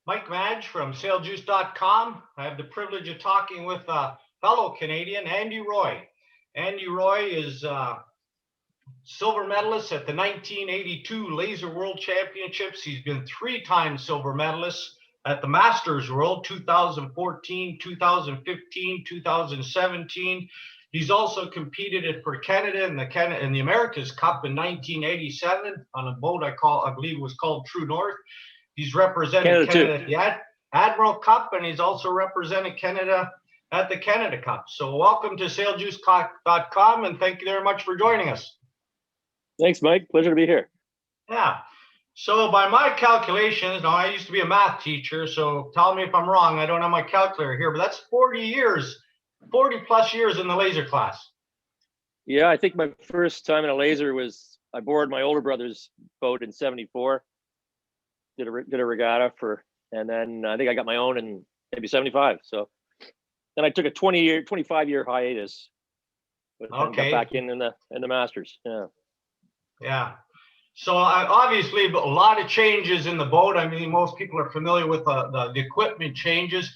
Mike Madge from SailJuice.com. I have the privilege of talking with fellow Canadian, Andy Roy. Andy Roy is silver medalist at the 1982 Laser World Championships. He's been 3-time silver medalist at the Masters World 2014, 2015, 2017. He's also competed for Canada in the America's Cup in 1987 on a boat I believe it was called True North. He's represented Canada at the Admiral Cup, and he's also represented Canada at the Canada Cup. So welcome to SailJuice.com, and thank you very much for joining us. Thanks, Mike. Pleasure to be here. Yeah. So by my calculations, now I used to be a math teacher, so tell me if I'm wrong. I don't have my calculator here, but that's 40 plus years in the laser class. Yeah, I think my first time in a laser was I boarded my older brother's boat in '74. Did a regatta and then I think I got my own in maybe '75. So then I took a 25-year hiatus. But got back in the Masters. Yeah. Yeah. So obviously a lot of changes in the boat. I mean, most people are familiar with the equipment changes,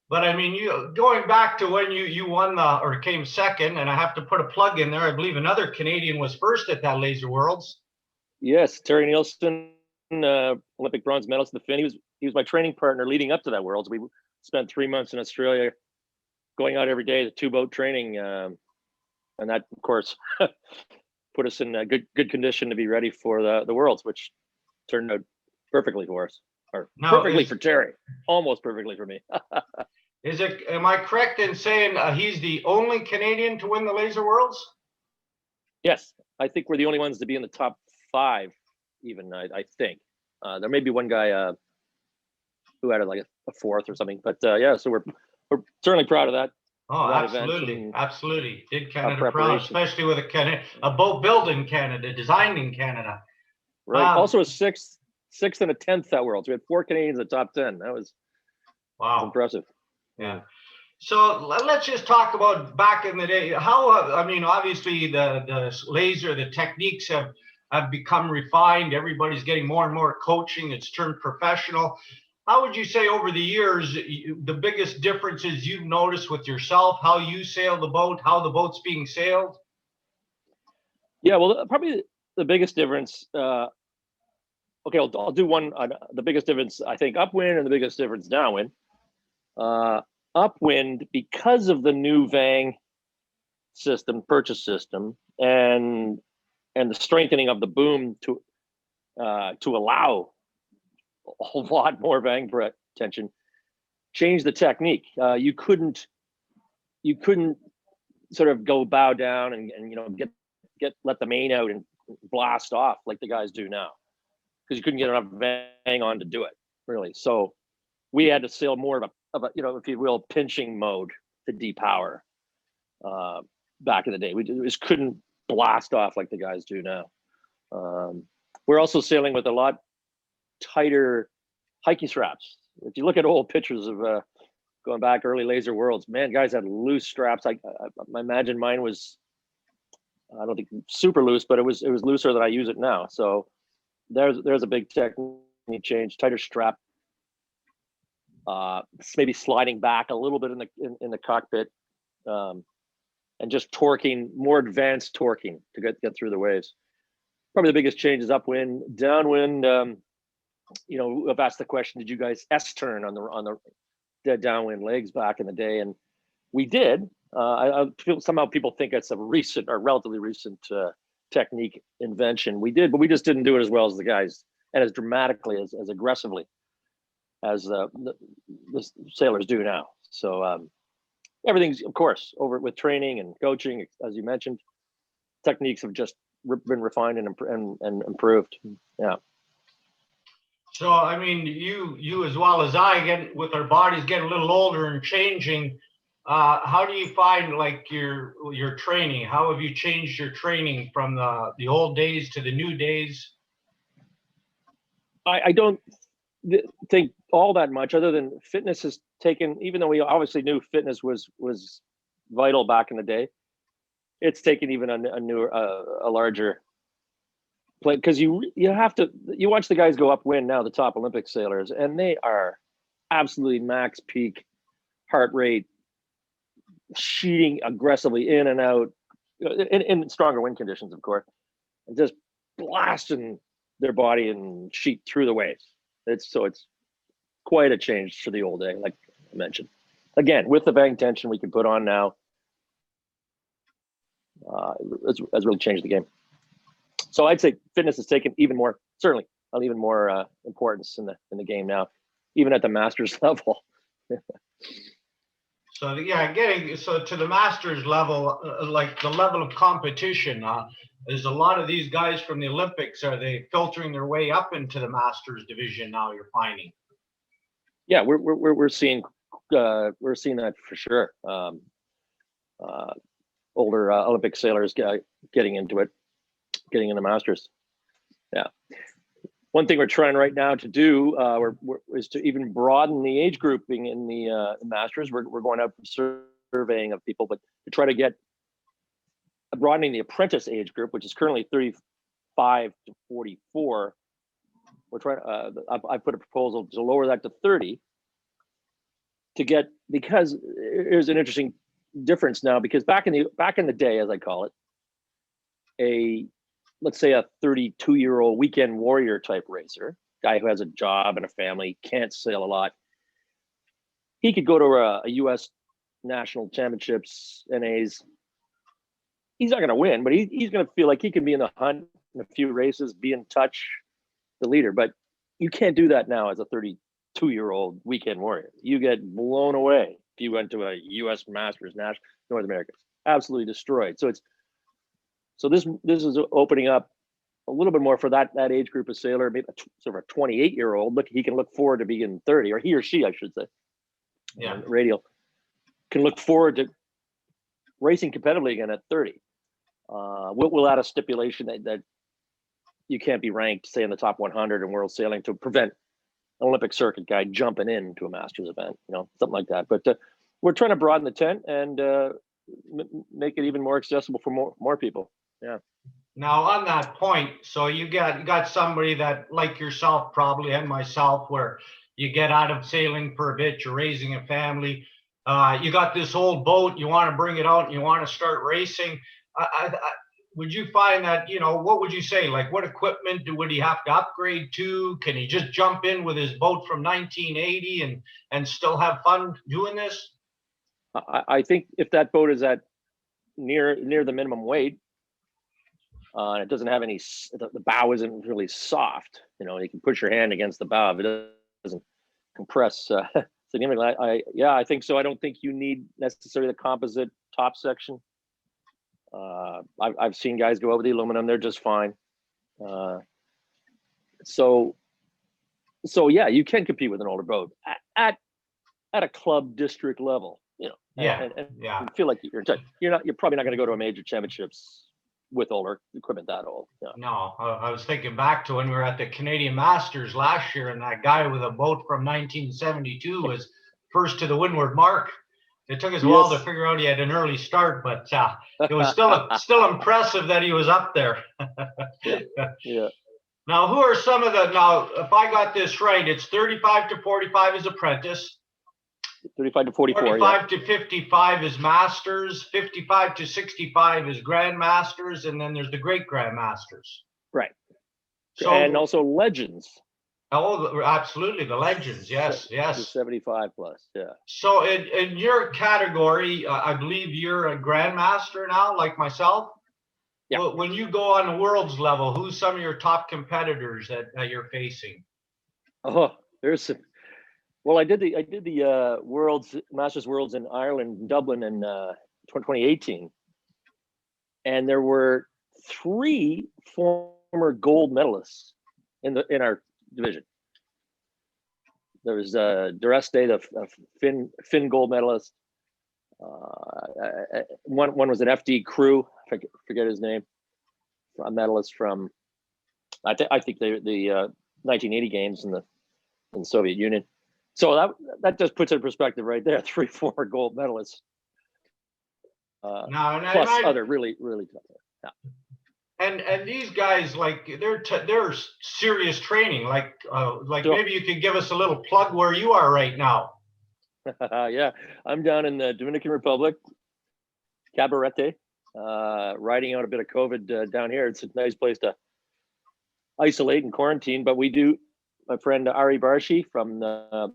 but I mean, you going back to when you won or came second, and I have to put a plug in there. I believe another Canadian was first at that Laser Worlds. Yes, Terry Nielsen, Olympic bronze medalist in the Finn. He was my training partner leading up to that Worlds. We spent 3 months in Australia, going out every day to 2-boat training, and that, of course, put us in a good condition to be ready for the Worlds, which turned out perfectly for us, or perfectly for Terry, almost perfectly for me. Am I correct in saying he's the only Canadian to win the Laser Worlds? Yes, I think we're the only ones to be in the top 5. Even I think there may be one guy who had like a 4th or something, but yeah, so we're certainly proud of that. Oh, absolutely. Did Canada proud, especially with a boat built in Canada, designed in Canada. Right. Also a 6th and a 10th at Worlds. We had 4 Canadians in the top 10. That was impressive. Yeah. So let's just talk about back in the day. How I mean, obviously the laser, the techniques have become refined. Everybody's getting more and more coaching. It's turned professional. How would you say over the years, the biggest differences you've noticed with yourself, how you sail the boat, how the boat's being sailed? Yeah, well, probably the biggest difference, I'll do one. The biggest difference, I think, upwind, and the biggest difference downwind. Upwind, because of the new Vang purchase system, and the strengthening of the boom to allow a lot more Vang tension, changed the technique. You couldn't sort of go bow down and let the main out and blast off like the guys do now, because you couldn't get enough Vang on to do it, really. So we had to sail more of a if you will, pinching mode to depower. Back in the day, we just couldn't blast off like the guys do now. We're also sailing with a lot tighter hiking straps. If you look at old pictures of going back early Laser Worlds, man, guys had loose straps. I imagine mine was, I don't think super loose, but it was looser than I use it now. So there's a big technique change, tighter strap, maybe sliding back a little bit in the cockpit, and just torquing, more advanced torquing to get through the waves. Probably the biggest change is upwind. Downwind, I've asked the question, did you guys S-turn on the downwind legs back in the day? And we did. I feel somehow people think it's a recent or relatively recent technique invention. We did, but we just didn't do it as well as the guys, and as dramatically, as aggressively as the sailors do now. So everything's, of course, over with training and coaching, as you mentioned. Techniques have just been refined and improved. Yeah. So I mean, you as well as I, with our bodies getting a little older and changing. How do you find like your training? How have you changed your training from the old days to the new days? I don't think all that much, other than fitness has taken, even though we obviously knew fitness was vital back in the day, it's taken even a larger play, because you have to, you watch the guys go upwind now, the top Olympic sailors, and they are absolutely max peak heart rate, sheeting aggressively in and out in stronger wind conditions, of course, and just blasting their body and sheet through the waves. It's quite a change to the old day, like I mentioned. Again, with the bank tension we can put on now, has really changed the game. So I'd say fitness has taken even more, certainly, even more importance in the game now, even at the masters level. So yeah, getting to the masters level, like the level of competition, there's a lot of these guys from the Olympics. Are they filtering their way up into the masters division now? You're finding? Yeah, we're seeing that for sure. Older Olympic sailors getting into it, getting into masters. Yeah. One thing we're trying right now to do is to even broaden the age grouping in the masters. We're going out for surveying of people, but to try to get broadening the apprentice age group, which is currently 35 to 44. We're trying. I put a proposal to lower that to 30. To get, because there's an interesting difference now, because back in the day, as I call it, let's say a 32-year-old weekend warrior type racer, guy who has a job and a family, can't sail a lot, he could go to a U.S. national championships, NAs. He's not going to win, but he's going to feel like he can be in the hunt in a few races, be in touch, the leader. But you can't do that now as a 32-year-old weekend warrior. You get blown away if you went to a U.S. Masters, North America, absolutely destroyed. So this is opening up a little bit more for that age group of sailor, maybe sort of a 28-year-old. Look, he can look forward to being 30, or he or she, I should say. Yeah, radial can look forward to racing competitively again at 30. We'll add a stipulation that you can't be ranked, say, in the top 100 in world sailing to prevent an Olympic circuit guy jumping into a Masters event, something like that. But we're trying to broaden the tent and make it even more accessible for more people. Yeah. Now on that point, so you got somebody that, like yourself probably, and myself, where you get out of sailing for a bit, you're raising a family, you got this old boat, you want to bring it out and you want to start racing. Would you find that, what would you say? Like, what equipment would he have to upgrade to? Can he just jump in with his boat from 1980 and still have fun doing this? I think if that boat is at near the minimum weight, it doesn't have any, the bow isn't really soft. You can push your hand against the bow if it doesn't compress significantly. I think so. I don't think you need necessarily the composite top section. I've seen guys go over the aluminum; they're just fine. So yeah, you can compete with an older boat at a club district level. And feel like you're in touch. You're probably not going to go to a major championships with older equipment that old. No, I was thinking back to when we were at the Canadian Masters last year, and that guy with a boat from 1972 was first to the windward mark. It took us a while to figure out he had an early start, but it was still impressive that he was up there. Yeah. Now, who are some of if I got this right, it's 35 to 45 is apprentice. 35 to 44. 45 to 55 is masters. 55 to 65 is grandmasters, and then there's the great grandmasters. Right. So, and also legends. Oh, absolutely, the legends. Yes. 75 plus. Yeah. So in your category, I believe you're a grandmaster now, like myself. Yeah. Well, when you go on the world's level, who's some of your top competitors that you're facing? Oh, there's some. Well, I did the Masters Worlds in Ireland, Dublin in 2018, and there were 3 former gold medalists in our division. There was Dureste, the Finn gold medalist. One was an FD crew. I forget his name. A medalist from I think the 1980 games in the Soviet Union. So that just puts it in perspective right there. 3 former gold medalists. Plus other really tough. Yeah. And these guys, like they're serious training. Like So, maybe you could give us a little plug where you are right now. yeah, I'm down in the Dominican Republic, Cabarete, riding out a bit of COVID down here. It's a nice place to isolate and quarantine, but we do. My friend Ari Barshi from the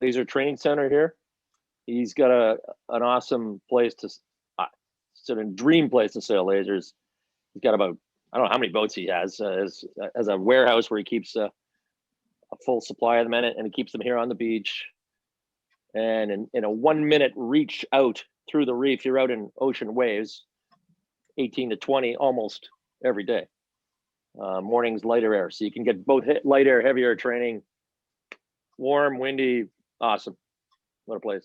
Laser Training Center here, he's got an awesome place to, sort of dream place to sail lasers. He's got about, I don't know how many boats he has, as a warehouse where he keeps a full supply of them in it, and he keeps them here on the beach. And in a 1 minute reach out through the reef, you're out in ocean waves, 18 to 20 almost every day. Mornings, lighter air. So you can get both light air, heavy air training, warm, windy, awesome. What a place.